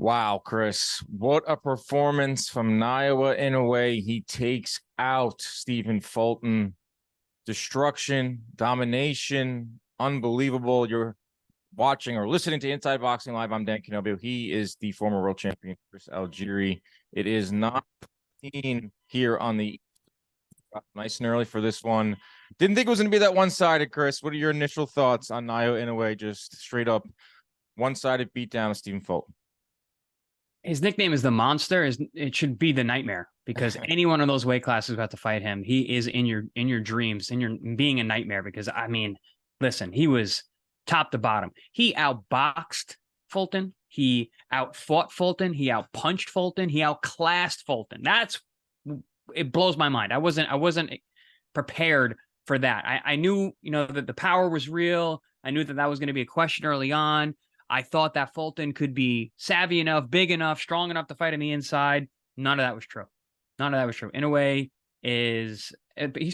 Wow, Chris, what a performance from Naoya Inoue. He takes out Stephen Fulton. Destruction, domination, unbelievable. You're watching or listening to Inside Boxing Live. I'm Dan Canobbio. He is the former world champion, Chris Algieri. It is 9:15 here on the nice and early for this one. Didn't think it was going to be that one-sided, Chris. What are your initial thoughts on Naoya Inoue? Just straight up one-sided beatdown of Stephen Fulton. His nickname is the Monster. It should be the Nightmare, because any one of those weight classes who have to fight him, he is in your dreams, in your being a nightmare. Because I mean, listen, he was top to bottom. He outboxed Fulton. He outfought Fulton. He outpunched Fulton. He outclassed Fulton. It blows my mind. I wasn't prepared for that. I knew, that the power was real. I knew that was going to be a question early on. I thought that Fulton could be savvy enough, big enough, strong enough to fight on the inside. None of that was true. None of that was true. Inoue he's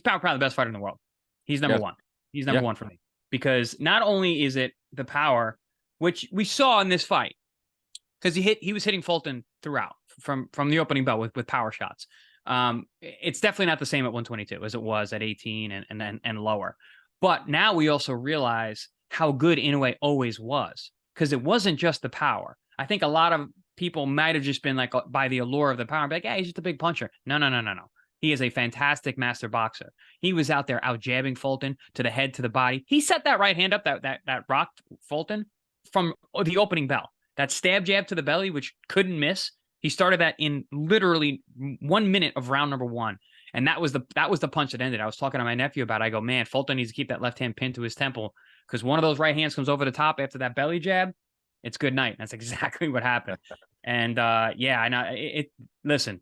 probably the best fighter in the world. He's number one. He's number one for me, because not only is it the power, which we saw in this fight, because he was hitting Fulton throughout from the opening bell with power shots. It's definitely not the same at 122 as it was at 18 and lower. But now we also realize how good Inoue always was, because it wasn't just the power. I think a lot of people might have just been like by the allure of the power, like, hey, he's just a big puncher. No. He is a fantastic master boxer. He was out there out jabbing Fulton to the head, to the body. He set that right hand up that rocked Fulton from the opening bell. That stab jab to the belly, which couldn't miss. He started that in literally 1 minute of round number one. And that was the punch that ended. I was talking to my nephew about it. I go, man, Fulton needs to keep that left hand pinned to his temple, because one of those right hands comes over the top after that belly jab. It's good night. That's exactly what happened. And I know listen,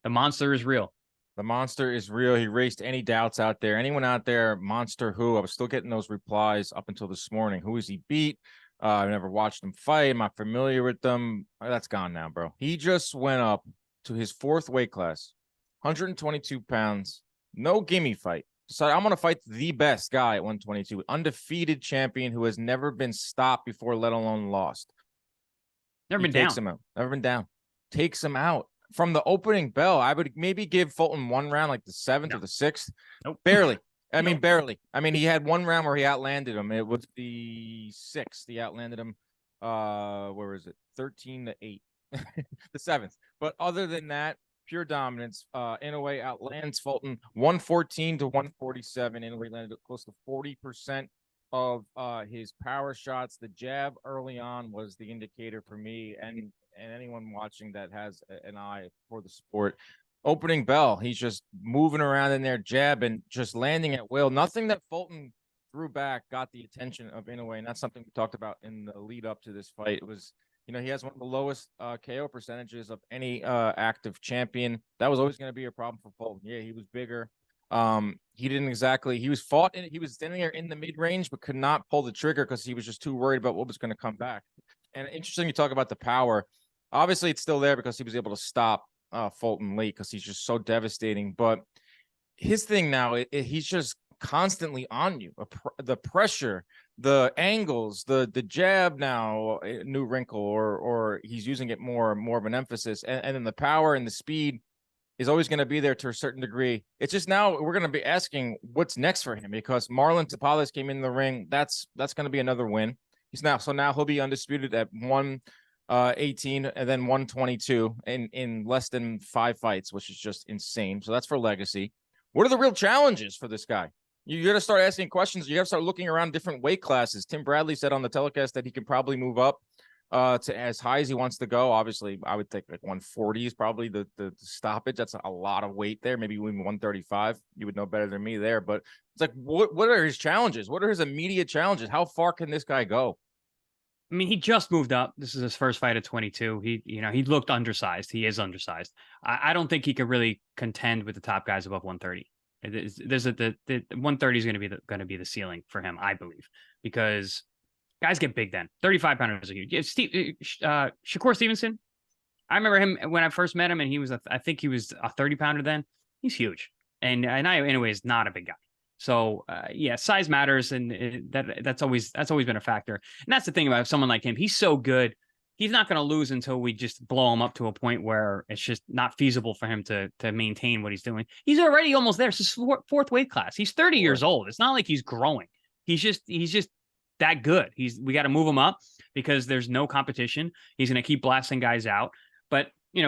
the Monster is real. The Monster is real. He erased any doubts out there. Anyone out there, Monster who? I was still getting those replies up until this morning. Who is he beat? I've never watched him fight. I'm not familiar with them. That's gone now, bro. He just went up to his fourth weight class, 122 pounds. No gimme fight. Decided, I'm going to fight the best guy at 122. Undefeated champion who has never been stopped before, let alone lost. Never been down. Never been down. Takes him out. From the opening bell, I would maybe give Fulton one round, like the seventh or the sixth. Nope. Barely. Barely. I mean, he had one round where he outlanded him. It was the sixth. He outlanded him. Where is it? 13-8. The seventh. But other than that, pure dominance. Inoue outlands Fulton 114-147. Inoue landed close to 40% of his power shots. The jab early on was the indicator for me and anyone watching that has an eye for the sport. Opening bell, he's just moving around in there, jabbing, just landing at will. Nothing that Fulton threw back got the attention of Inoue, and that's something we talked about in the lead up to this fight. It was, he has one of the lowest KO percentages of any active champion. That was always going to be a problem for Fulton. Yeah, he was bigger. He didn't exactly. He was standing there in the mid range, but could not pull the trigger because he was just too worried about what was going to come back. And interesting, you talk about the power. Obviously, it's still there because he was able to stop Fulton late because he's just so devastating. But his thing now, he's just constantly on you. The pressure, the angles, the jab now, a new wrinkle, or he's using it more of an emphasis. And then the power and the speed is always going to be there to a certain degree. It's just now we're going to be asking what's next for him, because Marlon Tapales came in the ring. That's going to be another win. Now he'll be undisputed at 118 and then 122 in less than 5 fights, which is just insane. So that's for legacy. What are the real challenges for this guy? You got to start asking questions. You got to start looking around different weight classes. Tim Bradley said on the telecast that he can probably move up to as high as he wants to go. Obviously, I would think like 140 is probably the stoppage. That's a lot of weight there. Maybe even 135. You would know better than me there. But it's like, what are his challenges? What are his immediate challenges? How far can this guy go? I mean, he just moved up. This is his first fight at 22. He looked undersized. He is undersized. I don't think he could really contend with the top guys above 130. The 130 is going to be the ceiling for him, I believe, because guys get big then. 35 pounders are huge. Shakur Stevenson, I remember him when I first met him, and I think he was a 30 pounder then. He's huge, and I anyway is not a big guy. So size matters, and that's always been a factor. And that's the thing about someone like him. He's so good. he's not going to lose until we just blow him up to a point where it's just not feasible for him to maintain what he's doing. He's already almost there. It's his fourth weight class. He's 30 years old. It's not like he's growing. He's just that good. We got to move him up because there's no competition. He's going to keep blasting guys out. But,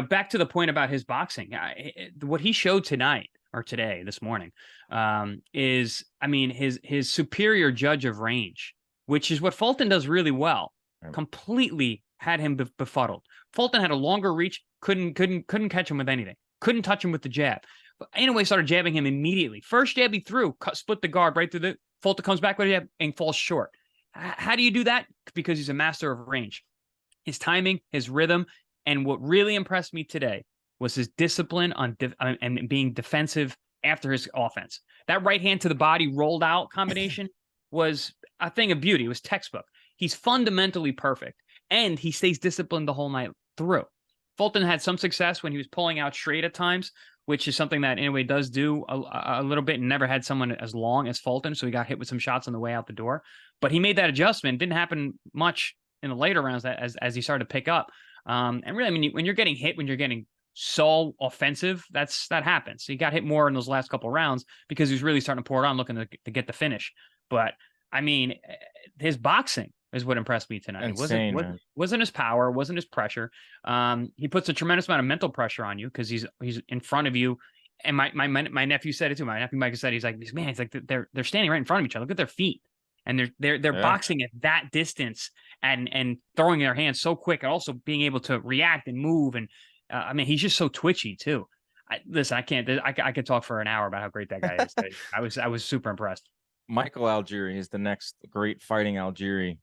back to the point about his boxing, what he showed tonight or today, this morning, is, his superior judge of range, which is what Fulton does really well, completely had him befuddled. Fulton had a longer reach, couldn't catch him with anything, couldn't touch him with the jab. But Inoue started jabbing him immediately. First jab he threw, split the guard right through Fulton comes back with a jab and falls short. How do you do that? Because he's a master of range. His timing, his rhythm, and what really impressed me today was his discipline and being defensive after his offense. That right hand to the body rolled out combination was a thing of beauty. It was textbook. He's fundamentally perfect, and he stays disciplined the whole night through. Fulton had some success when he was pulling out straight at times, which is something that Inoue does do a little bit, and never had someone as long as Fulton, so he got hit with some shots on the way out the door. But he made that adjustment. Didn't happen much in the later rounds as he started to pick up. And really, when you're getting hit, when you're getting so offensive, that happens. He got hit more in those last couple of rounds because he was really starting to pour it on, looking to get the finish. But his boxing is what impressed me tonight. Insane, it wasn't his power, wasn't his pressure. He puts a tremendous amount of mental pressure on you because he's in front of you. And my nephew said it too. My nephew Mike said, he's like, man, it's like they're standing right in front of each other. Look at their feet, and they're boxing at that distance and throwing their hands so quick, and also being able to react and move. And he's just so twitchy too. Listen, I could talk for an hour about how great that guy is. I was super impressed. Michael Algieri is the next great fighting Algieri,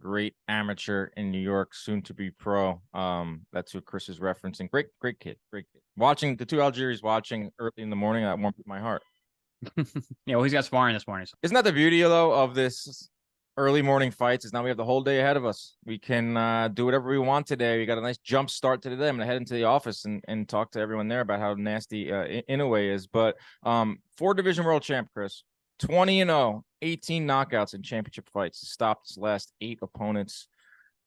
great amateur in New York, soon to be pro. That's who Chris is referencing. Great kid. Watching the two Algieris early in the morning, that warmed my heart. Yeah, well, he's got sparring this morning. So. Isn't that the beauty though of this early morning fights? Is now we have the whole day ahead of us. We can do whatever we want today. We got a nice jump start to the day. I'm gonna head into the office and talk to everyone there about how nasty Inoue is. But 4-division world champ, Chris. 20-0, 18 knockouts in championship fights. Stopped his last 8 opponents.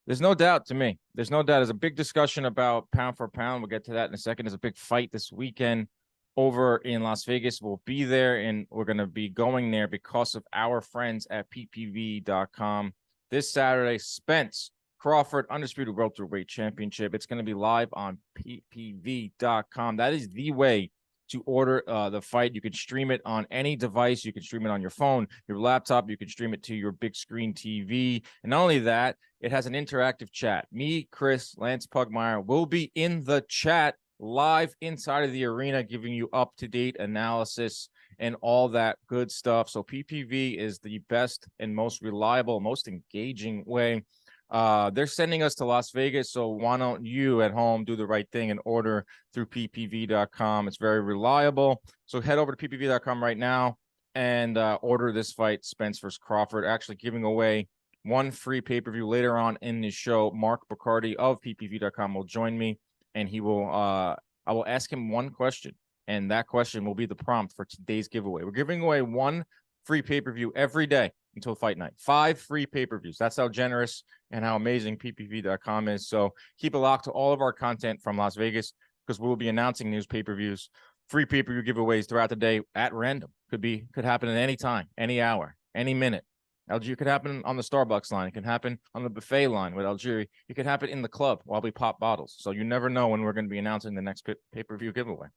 There's no doubt to me. There's no doubt. There's a big discussion about pound for pound. We'll get to that in a second. There's a big fight this weekend over in Las Vegas. We'll be there, and we're going to be going there because of our friends at ppv.com. This Saturday, Spence Crawford, Undisputed Welterweight Championship. It's going to be live on ppv.com. That is the way to order the fight. You can stream it on any device. You can stream it on your phone, your laptop. You can stream it to your big screen TV. And not only that, it has an interactive chat. Me, Chris, Lance Pugmire will be in the chat live inside of the arena, giving you up-to-date analysis and all that good stuff. So PPV is the best and most reliable, most engaging way. They're sending us to Las Vegas, so why don't you at home do the right thing and order through ppv.com? It's very reliable. So head over to ppv.com right now and order this fight, Spence versus Crawford. Actually giving away one free pay-per-view later on in the show. Mark Bacardi of ppv.com will join me, and he will I will ask him one question, and that question will be the prompt for today's giveaway. We're giving away one free pay-per-view every day until fight night. 5 free pay-per-views. That's how generous and how amazing ppv.com is. So keep it locked to all of our content from Las Vegas, because we'll be announcing news pay-per-views, free pay-per-view giveaways throughout the day at random. Could happen at any time, any hour, any minute. Algieri could happen on the Starbucks line. It can happen on the buffet line with Algieri. It could happen in the club while we pop bottles. So you never know when we're going to be announcing the next pay-per-view giveaway.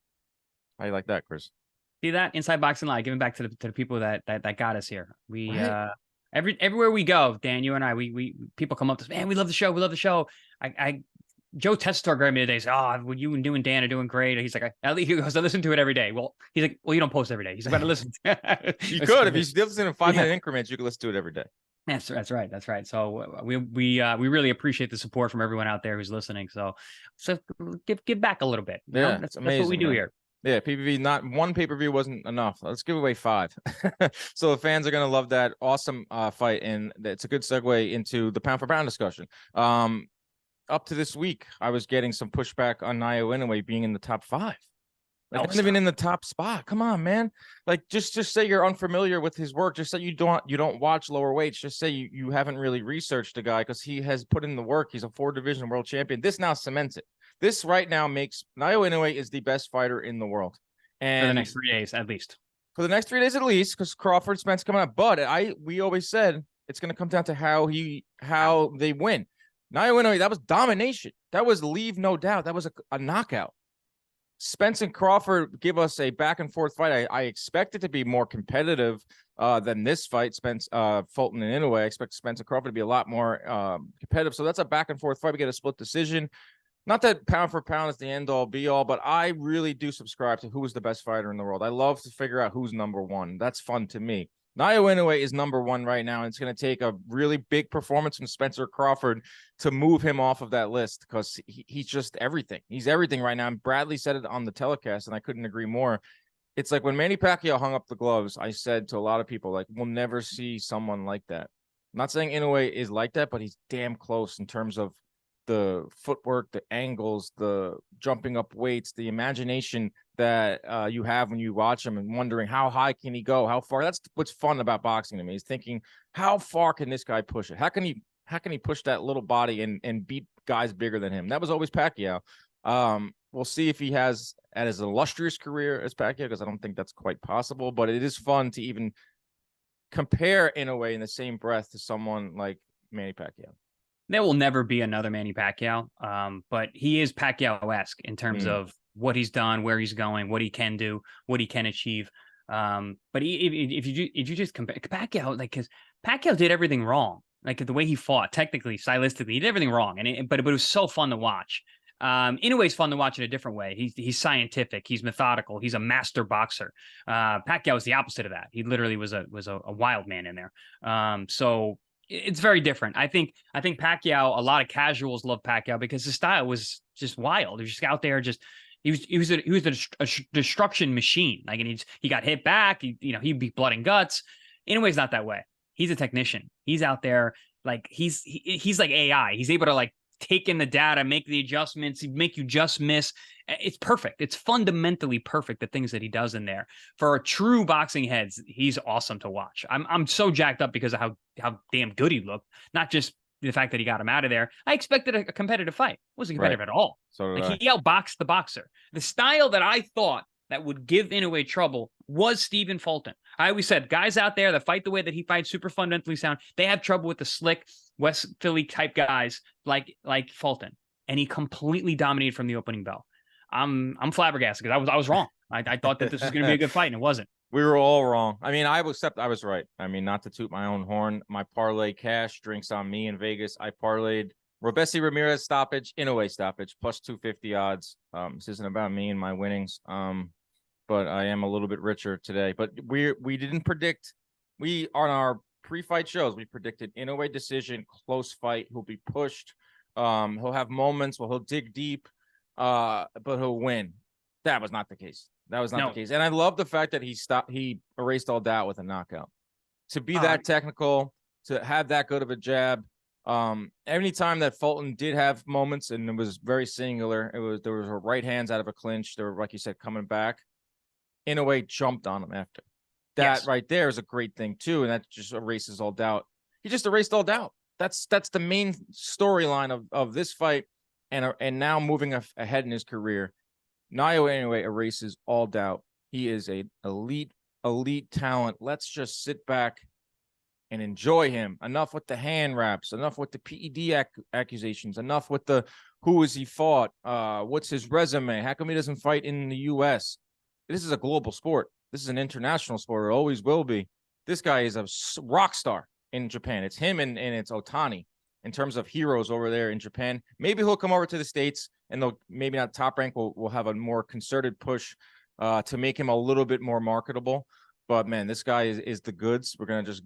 How you like that, Chris? See that? Inside Boxing Live, giving back to the people that got us here. We everywhere we go, Dan, you and I, we people come up to us, man, we love the show. We love the show. Joe Testator grabbed me today. Said, "Oh, you and Dan are doing great." He's like, he goes, "I listen to it every day." Well, he's like, "Well, you don't post every day." He's like, "I listen." You could if you listen in 5-minute increments. You could listen to it every day. That's right. So we really appreciate the support from everyone out there who's listening. So give back a little bit. Yeah, that's amazing. That's what we do here. Yeah, PPV, not one pay-per-view wasn't enough. Let's give away 5. So the fans are going to love that awesome fight. And it's a good segue into the pound for pound discussion. Up to this week, I was getting some pushback on Naoya Inoue being in the top 5. Like, No, not even in the top spot. Come on, man. Like, just say you're unfamiliar with his work. Just say you don't watch lower weights. Just say you haven't really researched the guy because he has put in the work. He's a 4-division world champion. This now cements it. This right now makes Naoya Inoue is the best fighter in the world. And for the next 3 days, at least. For the next 3 days at least, because Crawford Spence coming up. But we always said it's going to come down to how they win. Naoya Inoue, that was domination. That was leave no doubt. That was a knockout. Spence and Crawford give us a back and forth fight. I expect it to be more competitive than this fight. Fulton and Inoue. I expect Spence and Crawford to be a lot more competitive. So that's a back and forth fight. We get a split decision. Not that pound for pound is the end all be all, but I really do subscribe to who is the best fighter in the world. I love to figure out who's number one. That's fun to me. Naoya Inoue is number one right now, and it's going to take a really big performance from Spencer Crawford to move him off of that list because he's just everything. He's everything right now. And Bradley said it on the telecast, and I couldn't agree more. It's like when Manny Pacquiao hung up the gloves, I said to a lot of people, like, we'll never see someone like that. I'm not saying Inoue is like that, but he's damn close in terms of the footwork, the angles, the jumping up weights, the imagination that you have when you watch him and wondering how high can he go, how far. That's what's fun about boxing to me, is thinking how far can this guy push it? How can he push that little body and beat guys bigger than him? That was always Pacquiao. We'll see if he has as illustrious career as Pacquiao, because I don't think that's quite possible, but it is fun to even compare Inoue in the same breath to someone like Manny Pacquiao. There will never be another Manny Pacquiao, but he is Pacquiao-esque in terms of what he's done, where he's going, what he can do, what he can achieve. But if you just compare Pacquiao, like, because Pacquiao did everything wrong, like the way he fought, technically, stylistically, he did everything wrong, but it was so fun to watch. Inoue's fun to watch in a different way. He's scientific, he's methodical, he's a master boxer. Pacquiao is the opposite of that. He literally was a wild man in there. So it's very different. I think Pacquiao, a lot of casuals love Pacquiao because his style was just wild. He was just out there, he was a destruction machine. Like, and he got hit back. He'd be blood and guts. Inoue's not that way. He's a technician. He's out there, like, he's like AI. He's able to, like, take in the data, make the adjustments, make you just miss. It's perfect. It's fundamentally perfect, the things that he does in there. For a true boxing heads, he's awesome to watch. I'm so jacked up because of how damn good he looked, not just the fact that he got him out of there. I expected a competitive fight. It wasn't competitive at all. So like, he outboxed the boxer. The style that I thought that would give Inoue trouble was Stephen Fulton. I always said, guys out there that fight the way that he fights, super fundamentally sound, they have trouble with the slick West Philly type guys like Fulton. And he completely dominated from the opening bell. I'm flabbergasted because I was wrong. I thought that this was going to be a good fight, and it wasn't. We were all wrong. I mean, I was right. I mean, not to toot my own horn, my parlay cash drinks on me in Vegas. I parlayed Robesi Ramirez stoppage, Inoue stoppage, plus 250 odds. This isn't about me and my winnings. But I am a little bit richer today. But we didn't predict. We on our pre-fight shows, we predicted Inoue decision, close fight. He'll be pushed. He'll have moments where he'll dig deep, but he'll win. That was not the case. That was not the case. And I love the fact that he erased all doubt with a knockout. To be that technical, to have that good of a jab. Any time that Fulton did have moments, and it was very singular, there was right hands out of a clinch. They were, like you said, coming back. Inoue jumped on him after. That right there is a great thing too, and that just erases all doubt. He just erased all doubt. That's the main storyline of this fight, and now moving ahead in his career. Naoya Inoue erases all doubt. He is an elite talent. Let's just sit back and enjoy him. Enough with the hand wraps. Enough with the PED accusations. Enough with the who has he fought? What's his resume? How come he doesn't fight in the U.S.? This is a global sport. This is an international sport. It always will be. This guy is a rock star in Japan. It's him and it's Otani in terms of heroes over there in Japan. Maybe he'll come over to the States, and they'll maybe not Top Rank. We'll have a more concerted push to make him a little bit more marketable. But man, this guy is the goods. We're gonna just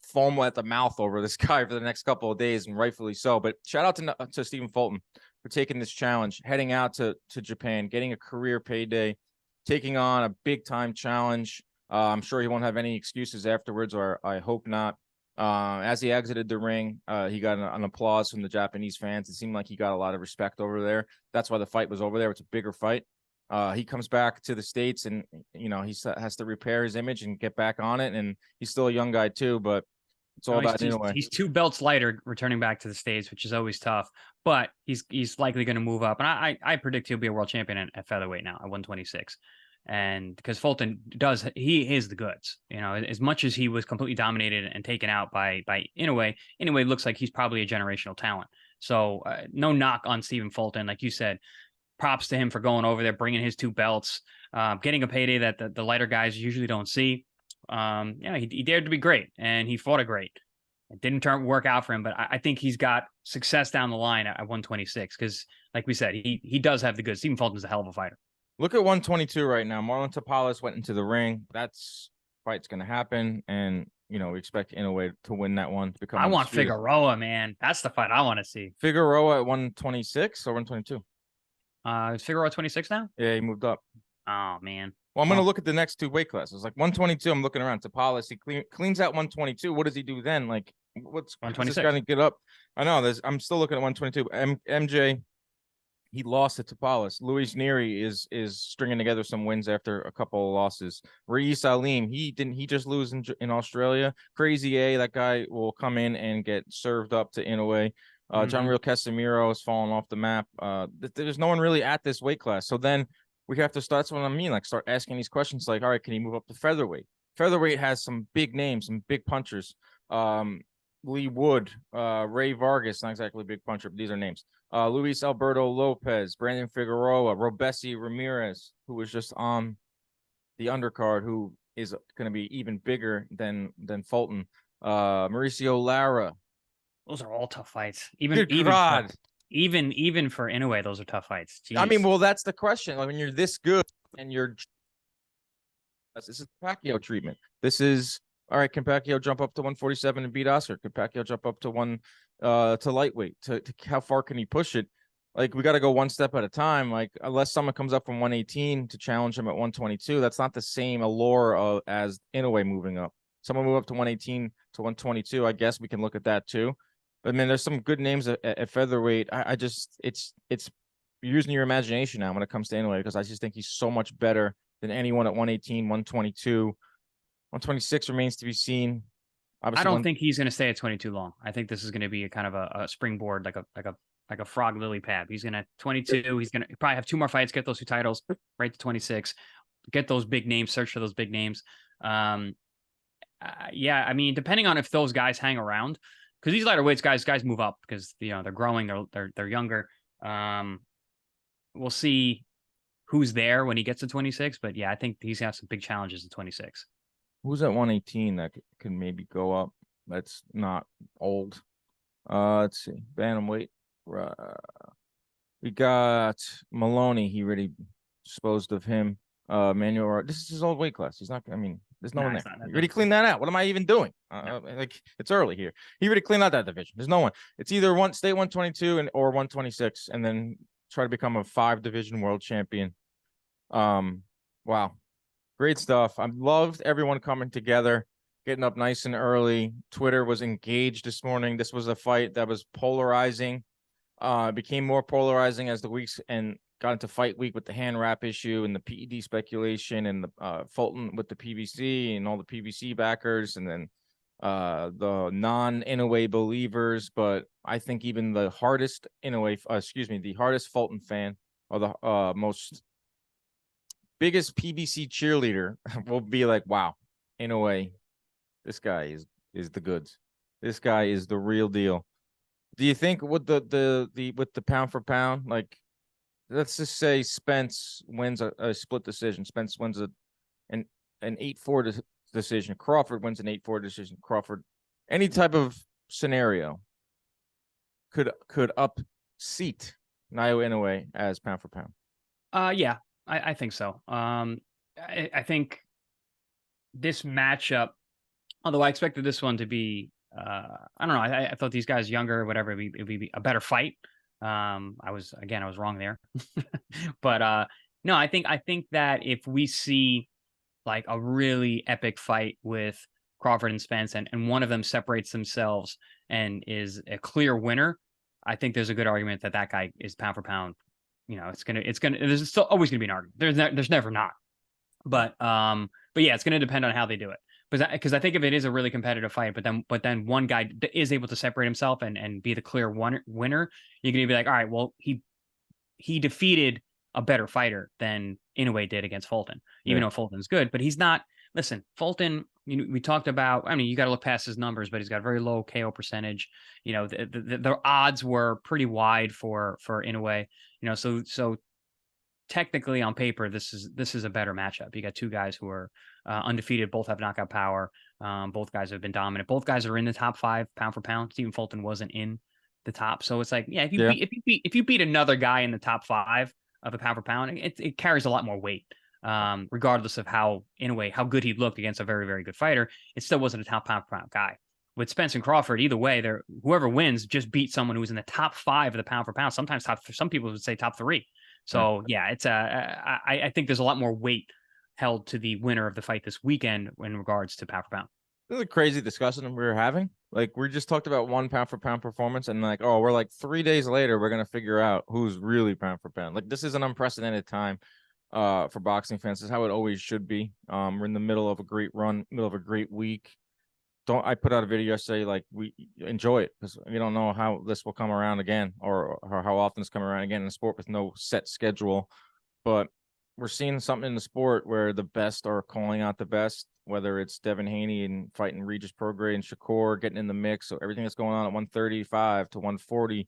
foam at the mouth over this guy for the next couple of days, and rightfully so. But shout out to Stephen Fulton for taking this challenge, heading out to Japan, getting a career payday, taking on a big time challenge. I'm sure he won't have any excuses afterwards, or I hope not. As he exited the ring, he got an applause from the Japanese fans. It seemed like he got a lot of respect over there. That's why the fight was over there. It's a bigger fight. He comes back to the States and, he has to repair his image and get back on it. And he's still a young guy too, but it's all about Inoue. He's 2 belts lighter returning back to the States, which is always tough, but he's likely going to move up. And I predict he'll be a world champion at featherweight now at 126. And because Fulton he is the goods, as much as he was completely dominated and taken out by Inoue, Inoue looks like he's probably a generational talent. So no knock on Stephen Fulton. Like you said, props to him for going over there, bringing his 2 belts, getting a payday that the lighter guys usually don't see. He dared to be great, and he fought it great. It didn't work out for him, but I think he's got success down the line at 126 because, like we said, he does have the goods. Stephen Fulton's a hell of a fighter. Look at 122 right now. Marlon Tapales went into the ring. That's fight's going to happen, and we expect Inoue to win that one. To become I want undisputed. Figueroa, man. That's the fight I want to see. Figueroa at 126 or 122. Is Figueroa 26 now? Yeah, he moved up. Oh man. Well, I'm going to look at the next 2 weight classes. Like 122, I'm looking around. Tapales, he cleans out 122. What does he do then? Like, what's 126 going to get up? I know. I'm still looking at 122. MJ, he lost to Tapales. Luis Nery is stringing together some wins after a couple of losses. Reis Alim, he just lose in Australia. Crazy A, that guy will come in and get served up to Inoue. John Real Casemiro has fallen off the map. There's no one really at this weight class. So then we have to start. That's what I mean. Like, start asking these questions. Like, all right, can he move up to featherweight? Featherweight has some big names, some big punchers. Lee Wood, Ray Vargas, not exactly a big puncher, but these are names. Luis Alberto Lopez, Brandon Figueroa, Robesi Ramirez, who was just on the undercard, who is going to be even bigger than Fulton. Mauricio Lara. Those are all tough fights. Even for Inoue, those are tough fights. Jeez. I mean, well, that's the question. Like, when you're this good and this is Pacquiao treatment. This is all right. Can Pacquiao jump up to 147 and beat Oscar? Can Pacquiao jump up to to lightweight? To how far can he push it? Like, we got to go one step at a time. Like, unless someone comes up from 118 to challenge him at 122, that's not the same allure as Inoue moving up. Someone move up to 118 to 122. I guess we can look at that too. I mean, there's some good names at featherweight. I just, it's you're using your imagination now when it comes to Inoue, because I just think he's so much better than anyone at 118, 122. 126 remains to be seen. Obviously, I don't think he's going to stay at 22 long. I think this is going to be a kind of a springboard, like a frog lily pad. He's going to 22. He's going to probably have 2 more fights, get those 2 titles, right to 26, get those big names, search for those big names. Yeah, I mean, depending on if those guys hang around, because these lighter weights guys move up because they're growing, they're younger. We'll see who's there when he gets to 26, but yeah, I think he's got some big challenges at 26. Who's at 118 that can maybe go up? That's not old. Let's see, bantamweight. We got Maloney. He already disposed of him. Manuel. This is his old weight class. He's not. I mean, there's no one there. He already cleaned that out. What am I even doing? Like, it's early here. He already cleaned out that division. There's no one. It's either stay 122 or 126, and then try to become a 5-division world champion. Wow, great stuff. I loved everyone coming together, getting up nice and early. Twitter was engaged this morning. This was a fight that was polarizing. It became more polarizing as the weeks and got into fight week with the hand wrap issue and the PED speculation and the Fulton with the PVC and all the PVC backers, and then the non-Inoue believers. But I think even the hardest the hardest Fulton fan, or the biggest PVC cheerleader, will be like, wow, Inoue, this guy is the goods. This guy is the real deal. Do you think with the pound for pound, like, let's just say Spence wins a split decision. Spence wins an 8-4 decision. Crawford wins an 8-4 decision. Crawford, any type of scenario could upseat Naoya Inoue as pound for pound. Yeah, I think so. I think this matchup, although I expected this one to be, I don't know. I thought these guys younger or whatever, it'd be a better fight. I was wrong there. But no, I think that if we see like a really epic fight with Crawford and Spence, and one of them separates themselves and is a clear winner, I think there's a good argument that guy is pound for pound there's still always gonna be an argument. There's never not. But yeah, it's gonna depend on how they do it. Because I think if it is a really competitive fight, but then one guy is able to separate himself and be the clear winner, you're gonna be like, all right, well, he defeated a better fighter than Inoue did against Fulton, even though Fulton's good, but he's not. Listen, Fulton, we talked about, I mean, you got to look past his numbers, but he's got a very low KO percentage. The odds were pretty wide for Inoue, so technically on paper, this is a better matchup. You got two guys who are undefeated, both have knockout power. Both guys have been dominant. Both guys are in the top 5 pound for pound. Stephen Fulton wasn't in the top, so it's like, yeah, if you beat another guy in the top 5 of the pound for pound, it carries a lot more weight. Regardless of how good he looked against a very, very good fighter, it still wasn't a top pound for pound guy. With Spence and Crawford, either way, whoever wins just beat someone who was in the top 5 of the pound for pound. Sometimes some people would say top 3. So yeah, it's I think there's a lot more weight held to the winner of the fight this weekend in regards to pound for pound. This is a crazy discussion we were having. Like, we just talked about one pound for pound performance, and like, oh, we're like 3 days later, we're gonna figure out who's really pound for pound. Like, this is an unprecedented time for boxing fans. This is how it always should be. We're in the middle of a great run, middle of a great week. I put out a video yesterday, like, we enjoy it because we don't know how this will come around again, or how often it's coming around again in a sport with no set schedule. But we're seeing something in the sport where the best are calling out the best, whether it's Devin Haney and fighting Regis Prograis and Shakur getting in the mix. So everything that's going on at 135 to 140,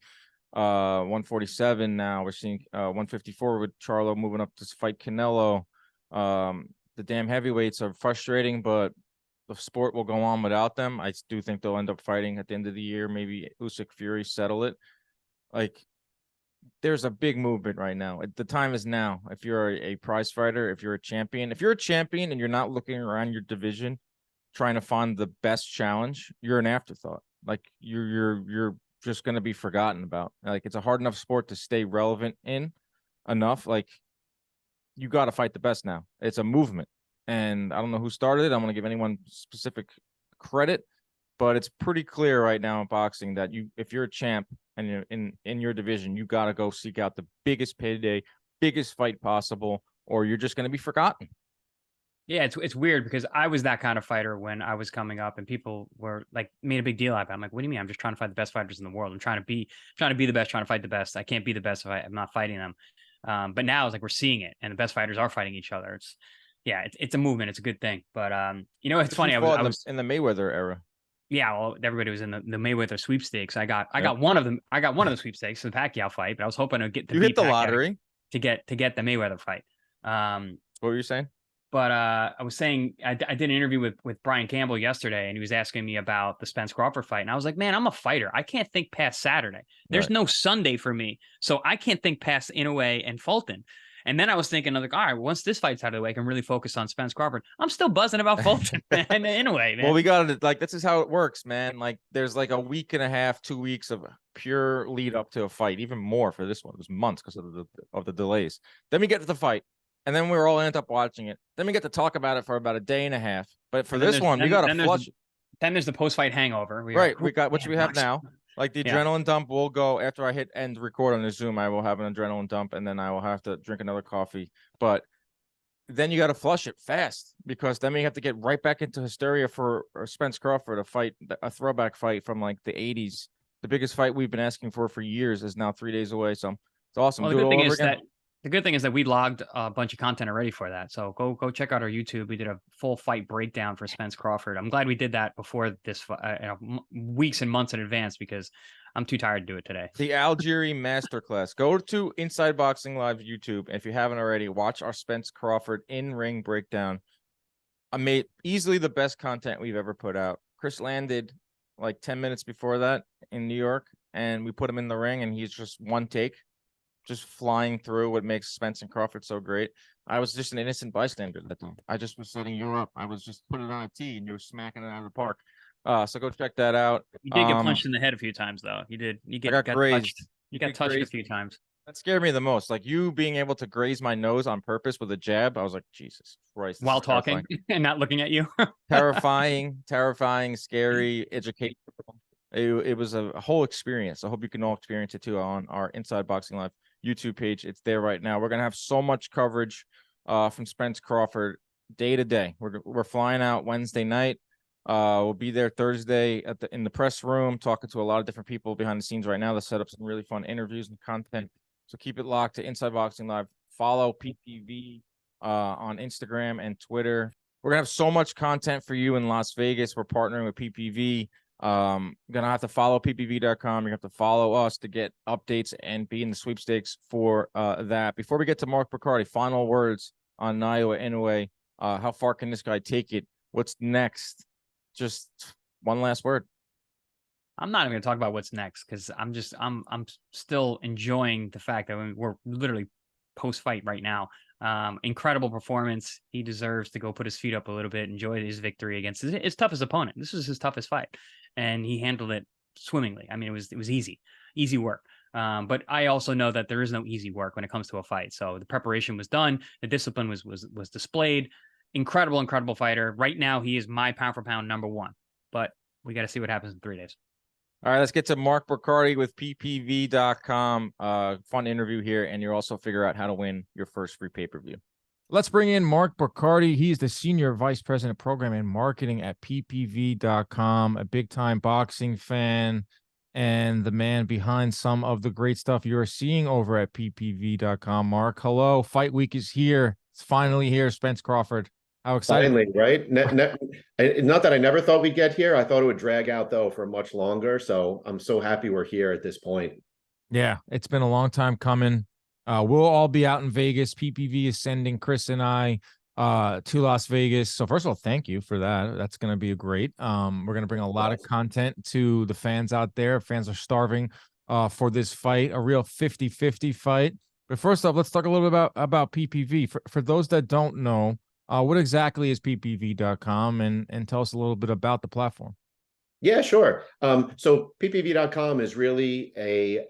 147 now. We're seeing 154 with Charlo moving up to fight Canelo. The damn heavyweights are frustrating, but the sport will go on without them. I do think they'll end up fighting at the end of the year. Maybe Usyk Fury settle it. Like, there's a big movement right now. The time is now. If you're a prize fighter, if you're a champion and you're not looking around your division trying to find the best challenge, you're an afterthought. Like, you're just going to be forgotten about. Like, it's a hard enough sport to stay relevant in enough. Like, you got to fight the best now. It's a movement. And I don't know who started it. I don't want to give anyone specific credit, but it's pretty clear right now in boxing that if you're a champ and you're in your division, you got to go seek out the biggest payday, biggest fight possible, or you're just going to be forgotten. Yeah, it's weird because I was that kind of fighter when I was coming up, and people were like, made a big deal out of it. I'm like, what do you mean? I'm just trying to fight the best fighters in the world. I'm trying to be the best, trying to fight the best. I can't be the best if I'm not fighting them. But now it's like we're seeing it, and the best fighters are fighting each other. It's a movement. It's a good thing. But it's funny. I was in the Mayweather era. Yeah, well, everybody was in the Mayweather sweepstakes. I got one of them. I got one of the sweepstakes, the Pacquiao fight, but I was hoping to get you hit the lottery to get the Mayweather fight. What were you saying? But I was saying I did an interview with Brian Campbell yesterday, and he was asking me about the Spence Crawford fight, and I was like, man, I'm a fighter. I can't think past Saturday. There's no Sunday for me, so I can't think past Inoue and Fulton. And then I was thinking, like, all right, once this fight's out of the way, I can really focus on Spence Crawford. I'm still buzzing about Fulton and Inoue, man. Well, we got to, like, this is how it works, man. Like, there's like a week and a half, 2 weeks of pure lead up to a fight, even more for this one. It was months because of the delays. Then we get to the fight, and then we're all end up watching it. Then we get to talk about it for about a day and a half. But for this one, we got to flush it. Then there's the post-fight hangover. We got what we have now. Like, the adrenaline dump will go after I hit end record on the Zoom. I will have an adrenaline dump, and then I will have to drink another coffee. But then you got to flush it fast, because then we have to get right back into hysteria for Spence Crawford, a throwback fight from like the 80s. The biggest fight we've been asking for years is now 3 days away. So it's awesome. Well, the good thing is that we logged a bunch of content already for that. So go check out our YouTube. We did a full fight breakdown for Spence Crawford. I'm glad we did that before this, weeks and months in advance, because I'm too tired to do it today. The Algieri Masterclass. Go to Inside Boxing Live YouTube. And if you haven't already, watch our Spence Crawford in-ring breakdown. I made easily the best content we've ever put out. Chris landed like 10 minutes before that in New York, and we put him in the ring, and he's just one take, just flying through what makes Spence and Crawford so great. I was just an innocent bystander that time. I just was setting you up. I was just putting it on a tee, and you were smacking it out of the park. So go check that out. You did get punched in the head a few times, though. You did. Got grazed. You got touched a few times. That scared me the most. Like, you being able to graze my nose on purpose with a jab. I was like, Jesus Christ. While talking and not looking at you. Terrifying, scary, educational. It was a whole experience. I hope you can all experience it too on our Inside Boxing Live YouTube page. It's there right now. We're gonna have so much coverage from Spence Crawford day to day. We're flying out Wednesday night. We'll be there Thursday in the press room, talking to a lot of different people behind the scenes right now to set up some really fun interviews and content. So keep it locked to Inside Boxing Live. Follow PPV on Instagram and Twitter. We're gonna have so much content for you in Las Vegas. We're partnering with PPV. Gonna have to follow ppv.com. You're gonna have to follow us to get updates and be in the sweepstakes for that. Before we get to Mark Bacardi, final words on Naoya Inoue. How far can this guy take it? What's next? Just one last word. I'm not even going to talk about what's next because I'm still enjoying the fact that we're literally post fight right now. Incredible performance. He deserves to go put his feet up a little bit, enjoy his victory against his toughest opponent. This was his toughest fight, and he handled it swimmingly. I mean, it was easy work. But I also know that there is no easy work when it comes to a fight. So the preparation was done, the discipline was displayed. Incredible fighter. Right now, he is my pound for pound number one. But we got to see what happens in 3 days. All right, let's get to Mark Bacardi with ppv.com. Fun interview here, and you'll also figure out how to win your first free pay-per-view. Let's bring in Mark Bacardi. He's the Senior Vice President of Program and Marketing at ppv.com, a big-time boxing fan, and the man behind some of the great stuff you're seeing over at ppv.com. Mark, hello. Fight week is here. It's finally here. Spence Crawford. How exciting. Finally, right? Not that I never thought we'd get here. I thought it would drag out, though, for much longer. So I'm so happy we're here at this point. Yeah, it's been a long time coming. We'll all be out in Vegas. PPV is sending Chris and I to Las Vegas. So first of all, thank you for that. That's going to be great. We're going to bring a lot of content to the fans out there. Fans are starving for this fight, a real 50-50 fight. But first off, let's talk a little bit about PPV. For those that don't know, what exactly is ppv.com, and tell us a little bit about the platform? Yeah, sure. So ppv.com is really a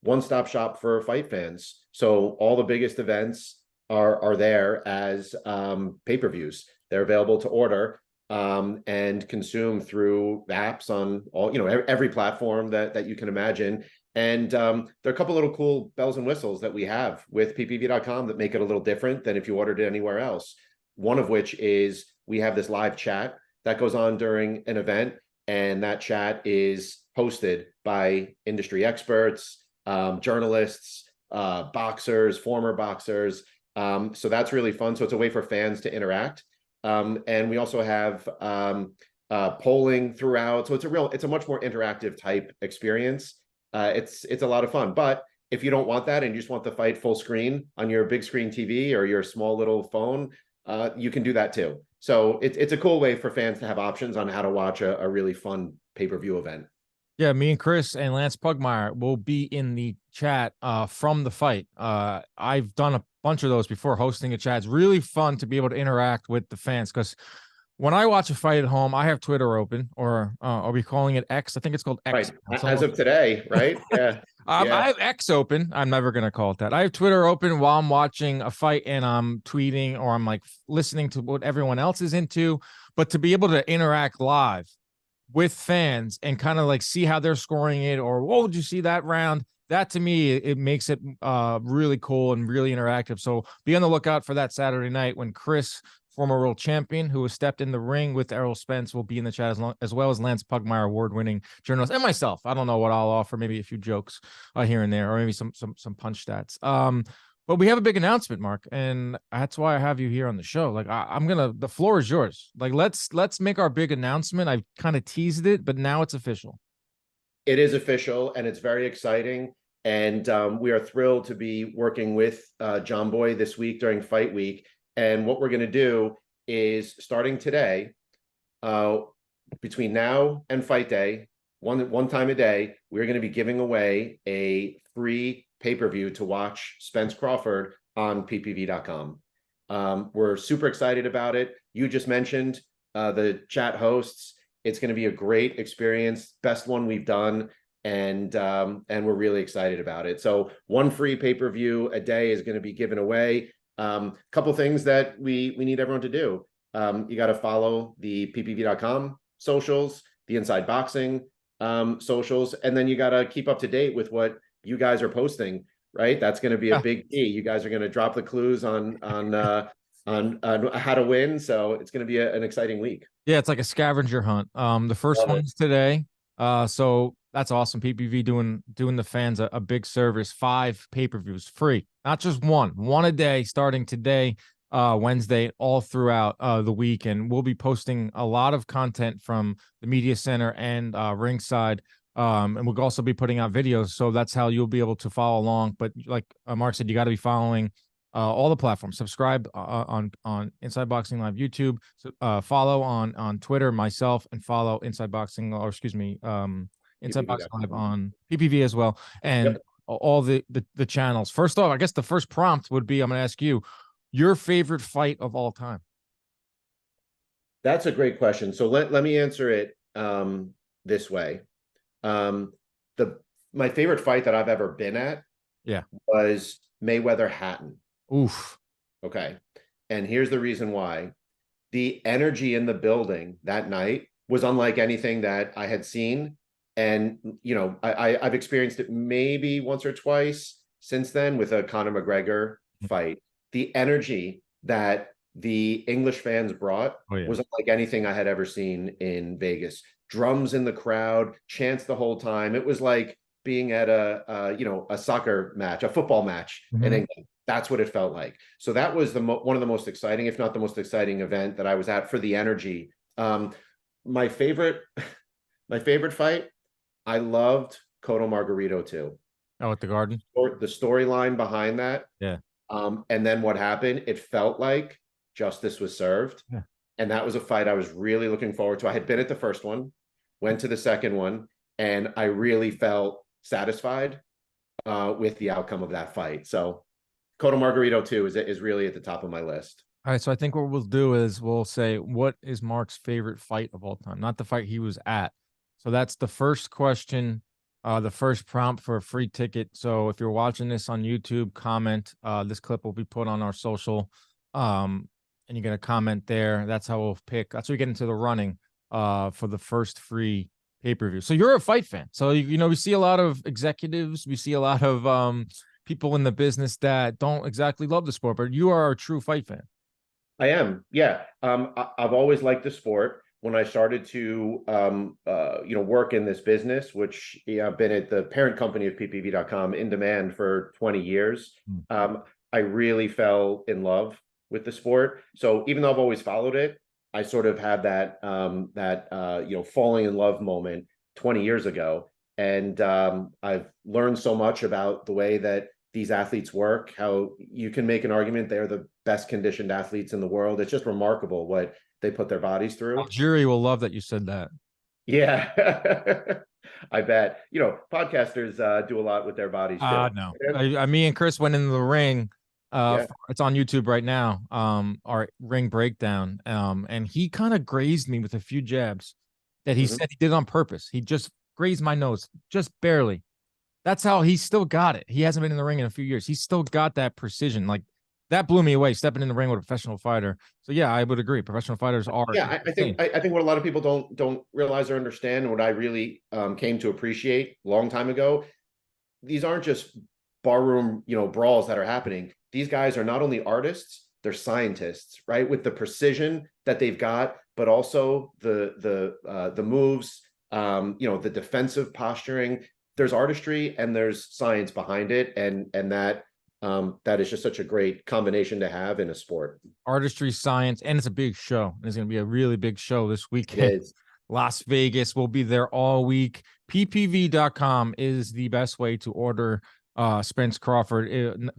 one-stop shop for fight fans. So all the biggest events are there as pay-per-views. They're available to order and consume through apps on all, every platform that you can imagine. And there are a couple little cool bells and whistles that we have with ppv.com that make it a little different than if you ordered it anywhere else. One of which is we have this live chat that goes on during an event, and that chat is hosted by industry experts, journalists, boxers, former boxers. So that's really fun. So it's a way for fans to interact. And we also have polling throughout. So it's a much more interactive type experience. It's a lot of fun. But if you don't want that and you just want the fight full screen on your big screen TV or your small little phone, you can do that too. So it's a cool way for fans to have options on how to watch a really fun pay-per-view event. Yeah, me and Chris and Lance Pugmire will be in the chat from the fight. I've done a bunch of those before, hosting a chat. It's really fun to be able to interact with the fans, because when I watch a fight at home, I have Twitter open, or are we calling it X? I think it's called X. Right. As of today, right? Yeah. I have X open. I'm never going to call it that. I have Twitter open while I'm watching a fight and I'm tweeting, or I'm like listening to what everyone else is into. But to be able to interact live with fans and kind of like see how they're scoring it, or did you see that round? That to me, it makes it really cool and really interactive. So be on the lookout for that Saturday night when Chris, former world champion who has stepped in the ring with Errol Spence, will be in the chat, as well as Lance Pugmire, award-winning journalist, and myself. I don't know what I'll offer, maybe a few jokes here and there, or maybe some punch stats. But we have a big announcement, Mark, and that's why I have you here on the show. Like the floor is yours. Like let's make our big announcement. I kind of teased it, but now it's official. It is official, and it's very exciting. And we are thrilled to be working with John Boy this week during Fight Week. And what we're going to do is, starting today, between now and Fight Day, one time a day, we're going to be giving away a free pay-per-view to watch Spence Crawford on ppv.com. We're super excited about it. You just mentioned the chat hosts. It's going to be a great experience, best one we've done, and we're really excited about it. So one free pay-per-view a day is going to be given away. Couple things that we need everyone to do. You got to follow the ppv.com socials, the Inside Boxing socials, and then you got to keep up to date with what you guys are posting. right? That's going to be a Yeah. big key. You guys are going to drop the clues on how to win. So it's going to be an exciting week. Yeah, it's like a scavenger hunt. The first Love it. one's today. So that's awesome. PPV doing the fans a big service. 5 pay-per-views free, not just one a day, starting today, Wednesday, all throughout the week. And we'll be posting a lot of content from the media center and ringside. And we'll also be putting out videos. So that's how you'll be able to follow along. But like Mark said, you got to be following all the platforms. Subscribe on Inside Boxing Live YouTube. So, follow on Twitter, myself, and follow Inside Boxing, or excuse me, Inside Boxing Live on PPV as well, and Yep. all the channels. First off, I guess the first prompt would be, I'm going to ask you your favorite fight of all time. That's a great question. So let me answer it this way. My favorite fight that I've ever been at, was Mayweather Hatton. Oof. Okay. And here's the reason why. The energy in the building that night was unlike anything that I had seen. And, I've experienced it maybe once or twice since then with a Conor McGregor fight. The energy that the English fans brought was unlike anything I had ever seen in Vegas. Drums in the crowd, chants the whole time. It was like being at a soccer match, a football match in England. That's what it felt like. So that was one of the most exciting, if not the most exciting event that I was at for the energy. My favorite fight, I loved Cotto Margarito too. Oh, at the Garden. The storyline behind that. Yeah. And then what happened, it felt like justice was served. Yeah. And that was a fight I was really looking forward to. I had been at the first one, went to the second one, and I really felt satisfied with the outcome of that fight. So Cotto Margarito too is really at the top of my list. All right, so I think what we'll do is we'll say, what is Mark's favorite fight of all time? Not the fight he was at. So that's the first question, the first prompt for a free ticket. So if you're watching this on YouTube, comment. This clip will be put on our social, and you're gonna comment there. That's how we'll pick. That's how we get into the running for the first free pay-per-view. So you're a fight fan. So we see a lot of executives, we see a lot of people in the business that don't exactly love the sport, but you are a true fight fan. I am. Yeah. I've always liked the sport. When I started to, work in this business, which I've been at the parent company of PPV.com in demand for 20 years, I really fell in love with the sport. So even though I've always followed it, I sort of had that falling in love moment 20 years ago. And I've learned so much about the way that these athletes work, how you can make an argument they're the best conditioned athletes in the world. It's just remarkable what they put their bodies through. Algieri will love that you said that. Yeah. I bet. Podcasters do a lot with their bodies too. No. Me and Chris went into the ring. It's on YouTube right now. Our ring breakdown. And he kind of grazed me with a few jabs that he said he did on purpose. He just grazed my nose, just barely. That's how he still got it. He hasn't been in the ring in a few years. He's still got that precision. Like, that blew me away, stepping in the ring with a professional fighter. So yeah, I would agree. Professional fighters are. Yeah, I think what a lot of people don't realize or understand, and what I really came to appreciate a long time ago, these aren't just barroom brawls that are happening. These guys are not only artists, they're scientists, right? With the precision that they've got, but also the moves, the defensive posturing. There's artistry and there's science behind it, and that is just such a great combination to have in a sport. Artistry, science, and it's a big show. It's going to be a really big show this weekend. Las Vegas will be there all week. PPV.com is the best way to order Spence Crawford.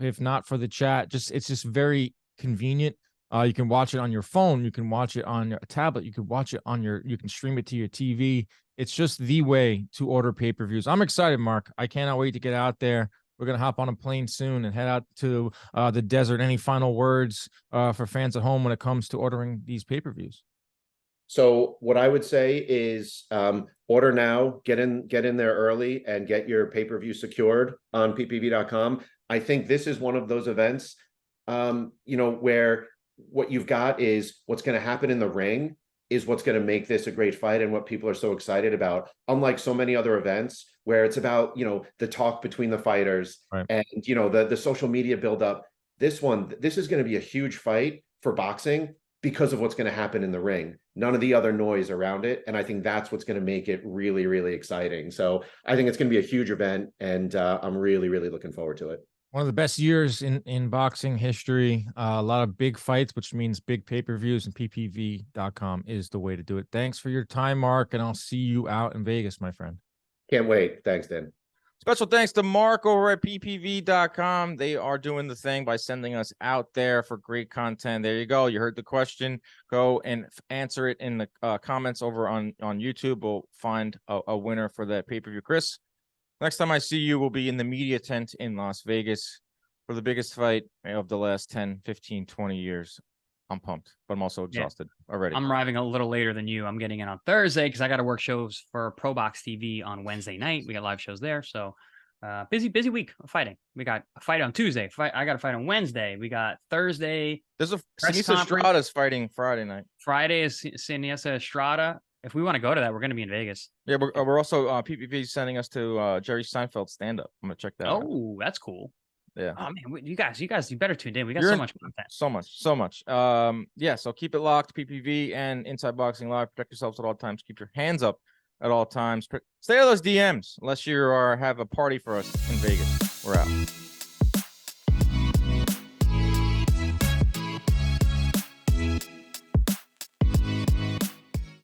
If not for the chat, it's just very convenient. You can watch it on your phone. You can watch it on your tablet. You can watch it you can stream it to your TV. It's just the way to order pay-per-views. I'm excited, Mark. I cannot wait to get out there. We're going to hop on a plane soon and head out to the desert. Any final words for fans at home when it comes to ordering these pay-per-views? So what I would say is order now, get in there early, and get your pay-per-view secured on ppv.com. I think this is one of those events, where what you've got is what's going to happen in the ring is what's going to make this a great fight and what people are so excited about. Unlike so many other events where it's about, the talk between the fighters Right. and, the social media buildup. This is going to be a huge fight for boxing because of what's going to happen in the ring. None of the other noise around it. And I think that's what's going to make it really, really exciting. So I think it's going to be a huge event, and I'm really, really looking forward to it. One of the best years in boxing history. A lot of big fights, which means big pay-per-views, and ppv.com is the way to do it. Thanks for your time, Mark, and I'll see you out in Vegas, my friend. Can't wait. Thanks, Dan. Special thanks to Mark over at ppv.com. They are doing the thing by sending us out there for great content. There you go. You heard the question. Go and answer it in the comments over on YouTube. We'll find a winner for that pay-per-view. Chris, next time I see you, we'll be in the media tent in Las Vegas for the biggest fight of the last 10, 15, 20 years. I'm pumped, but I'm also exhausted already. I'm arriving a little later than you. I'm getting in on Thursday because I got to work shows for Pro Box TV on Wednesday night. We got live shows there. So busy week of fighting. We got a fight on Tuesday. I got a fight on Wednesday. We got Thursday. There's a press Sinisa conference. Estrada's fighting Friday night. Friday is Sinisa Estrada. If we want to go to that, we're going to be in Vegas. Yeah, we're also PPV sending us to Jerry Seinfeld stand-up. I'm going to check that out. Oh, that's cool. Yeah. Oh man, you guys, you better tune in. We got You're so in- much content. So much. Yeah, so keep it locked. PPV and Inside Boxing Live. Protect yourselves at all times. Keep your hands up at all times. Stay out of those DMs unless you have a party for us in Vegas. We're out.